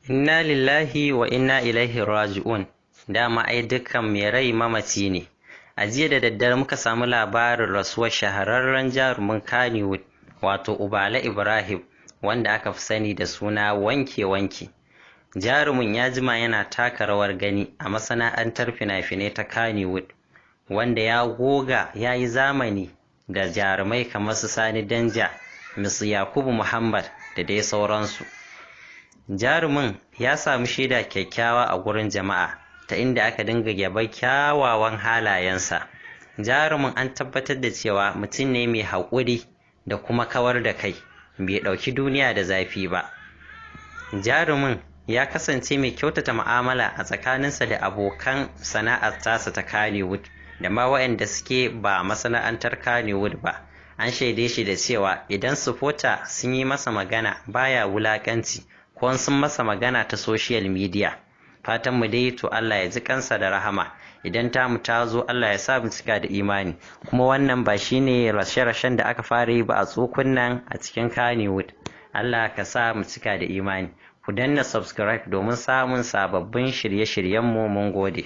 Inna lillahi wa inna ilaihi raji'un. Dama ai dukkan mai rai mamaci ne. A jiya da daddare muka samu labarin rasuwar shahararren jarumin Kannywood, wato Ubala Ibrahim, wanda aka fi sani da suna Wanke Wanke. Jarumin ya jima yana taka rawar gani a masana'antar fina-finai ta Kannywood, wanda ya goga ya yi zamani da jarumai kamar su Sani Danja, Ms. Yakubu Muhammad da dai sauransu. Jarumin ya samu shaida kyakkyawa a gurin jama'a, ta inda aka dinga yaba kyawawan halayensa. Jarumin an tabbatar da cewa mutum ne mai haƙuri da kuma kawar da kai, bai ɗauki duniya da zafi ba. Jarumin ya kasance mai kyautata mu'amala a tsakaninsa da abokan sana'ar tasa ta Kannywood da ma waɗanda suke ba masana'antar Kannywood ba. An shaide shi da cewa idan supporter sun yi masa magana baya wulaƙanci, ko sun masa magana ta social media. Fatan mu dai to Allah ya ji kansa da rahama, idan tamu ta zo Allah ya sa mu cika da imani. Kuma wannan ba shine rashe-rashen da aka fara yi ba a tsokunnan a cikin Kannywood. Allah ka sa mu cika da imani. Ku danna subscribe domin samun sababbin shirye-shiryenmu. Mun gode.